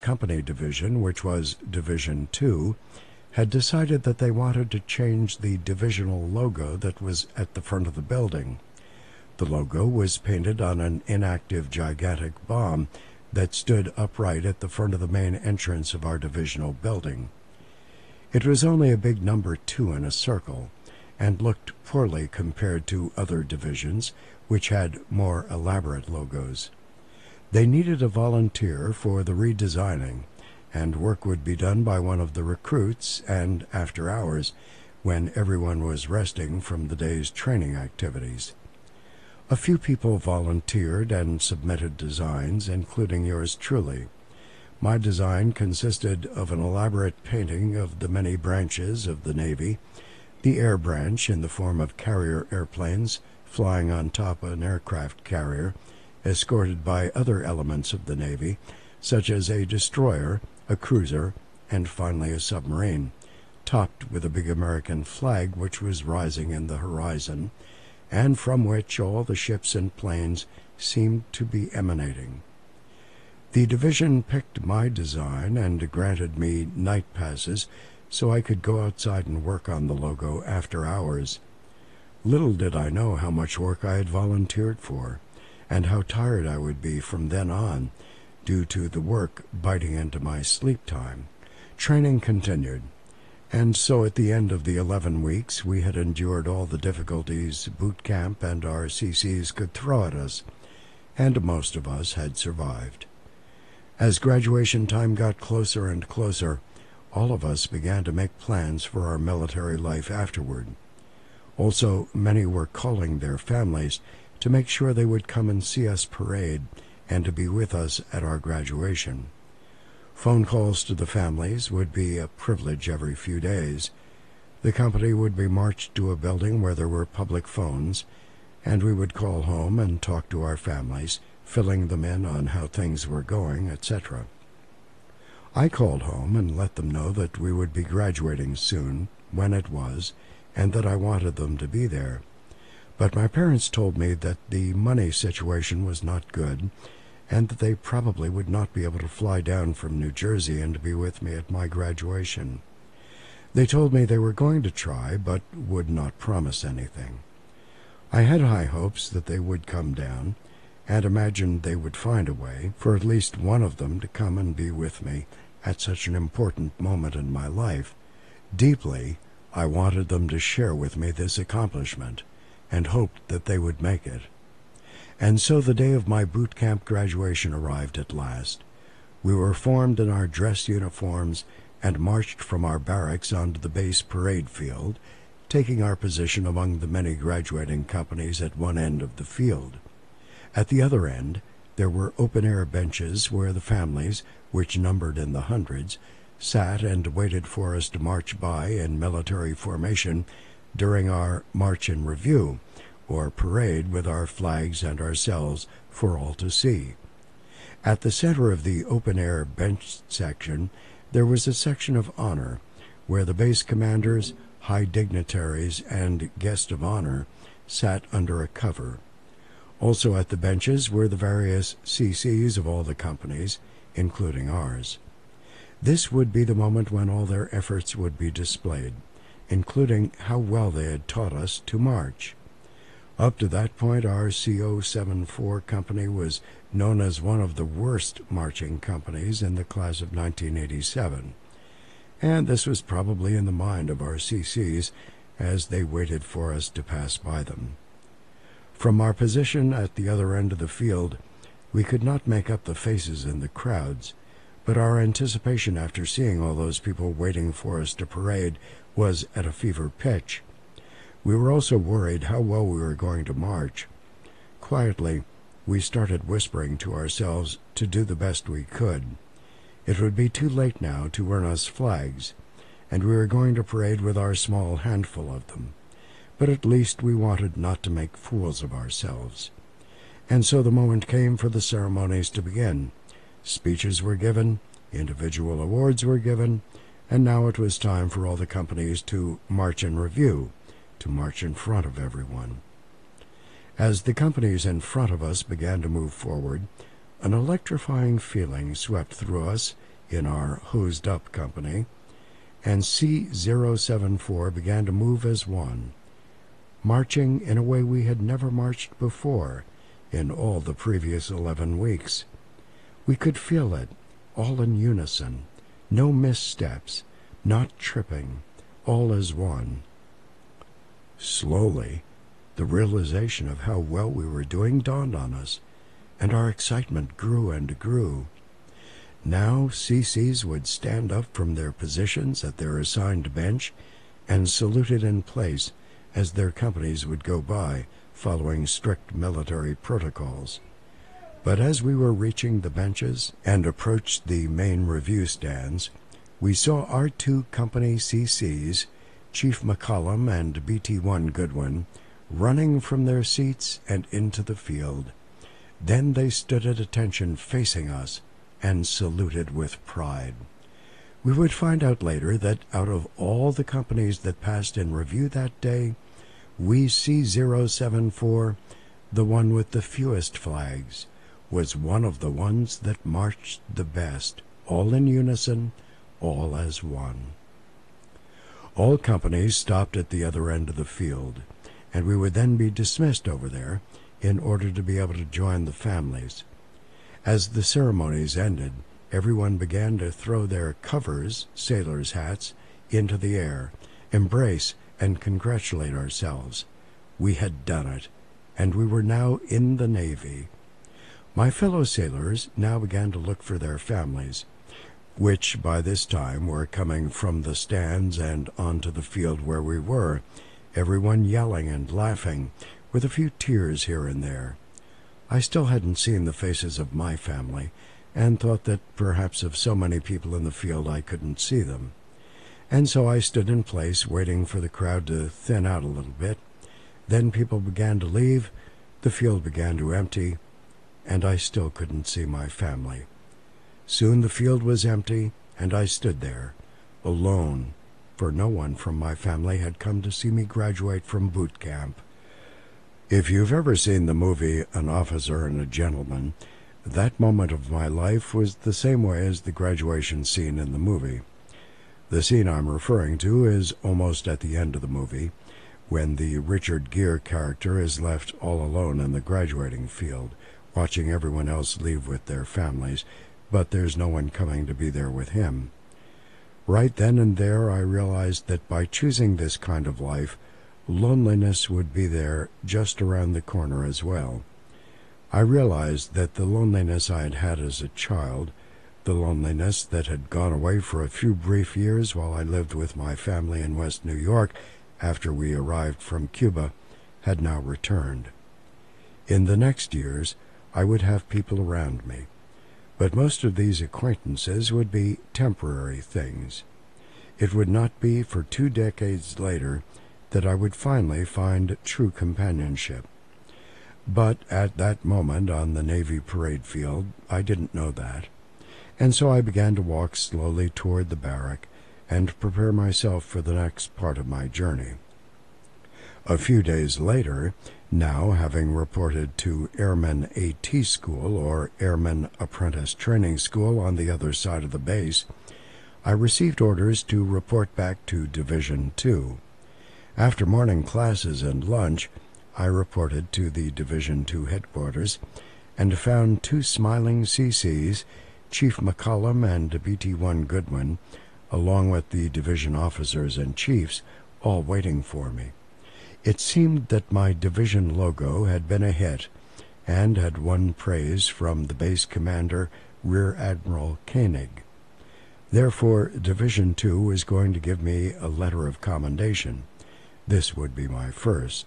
company division, which was Division 2, had decided that they wanted to change the divisional logo that was at the front of the building. The logo was painted on an inactive gigantic bomb that stood upright at the front of the main entrance of our divisional building. It was only a big number 2 in a circle, and looked poorly compared to other divisions, which had more elaborate logos. They needed a volunteer for the redesigning, and work would be done by one of the recruits and after hours, when everyone was resting from the day's training activities. A few people volunteered and submitted designs, including yours truly. My design consisted of an elaborate painting of the many branches of the Navy, the air branch in the form of carrier airplanes flying on top of an aircraft carrier, escorted by other elements of the Navy, such as a destroyer, a cruiser, and finally a submarine, topped with a big American flag which was rising in the horizon, and from which all the ships and planes seemed to be emanating. The division picked my design and granted me night passes so I could go outside and work on the logo after hours. Little did I know how much work I had volunteered for, and how tired I would be from then on, due to the work biting into my sleep time. Training continued, and so at the end of the 11 weeks we had endured all the difficulties boot camp and our CCs could throw at us, and most of us had survived. As graduation time got closer and closer, all of us began to make plans for our military life afterward. Also, many were calling their families to make sure they would come and see us parade and to be with us at our graduation. Phone calls to the families would be a privilege every few days. The company would be marched to a building where there were public phones, and we would call home and talk to our families, filling them in on how things were going, etc. I called home and let them know that we would be graduating soon, when it was, and that I wanted them to be there. But my parents told me that the money situation was not good, and that they probably would not be able to fly down from New Jersey and be with me at my graduation. They told me they were going to try, but would not promise anything. I had high hopes that they would come down, and imagined they would find a way for at least one of them to come and be with me at such an important moment in my life. Deeply, I wanted them to share with me this accomplishment, and hoped that they would make it. And so the day of my boot camp graduation arrived at last. We were formed in our dress uniforms and marched from our barracks onto the base parade field, taking our position among the many graduating companies at one end of the field. At the other end, there were open-air benches where the families, which numbered in the hundreds, sat and waited for us to march by in military formation during our march in review, or parade with our flags and ourselves for all to see. At the center of the open-air bench section, there was a section of honor, where the base commanders, high dignitaries, and guests of honor sat under a cover. Also at the benches were the various CCs of all the companies, including ours. This would be the moment when all their efforts would be displayed, including how well they had taught us to march. Up to that point, our CO-74 company was known as one of the worst marching companies in the class of 1987, and this was probably in the mind of our CCs as they waited for us to pass by them. From our position at the other end of the field, we could not make up the faces in the crowds, but our anticipation after seeing all those people waiting for us to parade was at a fever pitch. We were also worried how well we were going to march. Quietly, we started whispering to ourselves to do the best we could. It would be too late now to earn us flags, and we were going to parade with our small handful of them. But at least we wanted not to make fools of ourselves. And so the moment came for the ceremonies to begin. Speeches were given, individual awards were given, and now it was time for all the companies to march in review, to march in front of everyone. As the companies in front of us began to move forward, an electrifying feeling swept through us in our hosed-up company, and C-074 began to move as one, marching in a way we had never marched before in all the previous 11 weeks. We could feel it, all in unison, no missteps, not tripping, all as one. Slowly, the realization of how well we were doing dawned on us, and our excitement grew and grew. Now CCs would stand up from their positions at their assigned bench and saluted in place as their companies would go by, following strict military protocols. But as we were reaching the benches and approached the main review stands, we saw our 2 company CCs, Chief McCollum and BT-1 Goodwin, running from their seats and into the field. Then they stood at attention facing us and saluted with pride. We would find out later that out of all the companies that passed in review that day, we C-074, the one with the fewest flags, was one of the ones that marched the best, all in unison, all as one. All companies stopped at the other end of the field, and we would then be dismissed over there in order to be able to join the families. As the ceremonies ended, everyone began to throw their covers, sailors' hats, into the air, embrace and congratulate ourselves. We had done it, and we were now in the Navy. My fellow sailors now began to look for their families, which by this time were coming from the stands and onto the field where we were, everyone yelling and laughing, with a few tears here and there. I still hadn't seen the faces of my family, and thought that perhaps of so many people in the field I couldn't see them. And so I stood in place, waiting for the crowd to thin out a little bit. Then people began to leave, the field began to empty, and I still couldn't see my family. Soon the field was empty, and I stood there, alone, for no one from my family had come to see me graduate from boot camp. If you've ever seen the movie An Officer and a Gentleman, that moment of my life was the same way as the graduation scene in the movie. The scene I'm referring to is almost at the end of the movie, when the Richard Gere character is left all alone in the graduating field, watching everyone else leave with their families, but there's no one coming to be there with him. Right then and there I realized that by choosing this kind of life, loneliness would be there just around the corner as well. I realized that the loneliness I had had as a child, the loneliness that had gone away for a few brief years while I lived with my family in West New York after we arrived from Cuba, had now returned. In the next years, I would have people around me, but most of these acquaintances would be temporary things. It would not be for 2 decades later that I would finally find true companionship. But at that moment on the Navy parade field, I didn't know that, and so I began to walk slowly toward the barrack and prepare myself for the next part of my journey. A few days later, now having reported to Airman AT School, or Airman Apprentice Training School on the other side of the base, I received orders to report back to Division 2. After morning classes and lunch, I reported to the Division 2 headquarters and found 2 smiling CCs, Chief McCollum and BT-1 Goodwin, along with the division officers and chiefs, all waiting for me. It seemed that my division logo had been a hit and had won praise from the base commander, Rear Admiral Koenig. Therefore, Division 2 was going to give me a letter of commendation. This would be my first.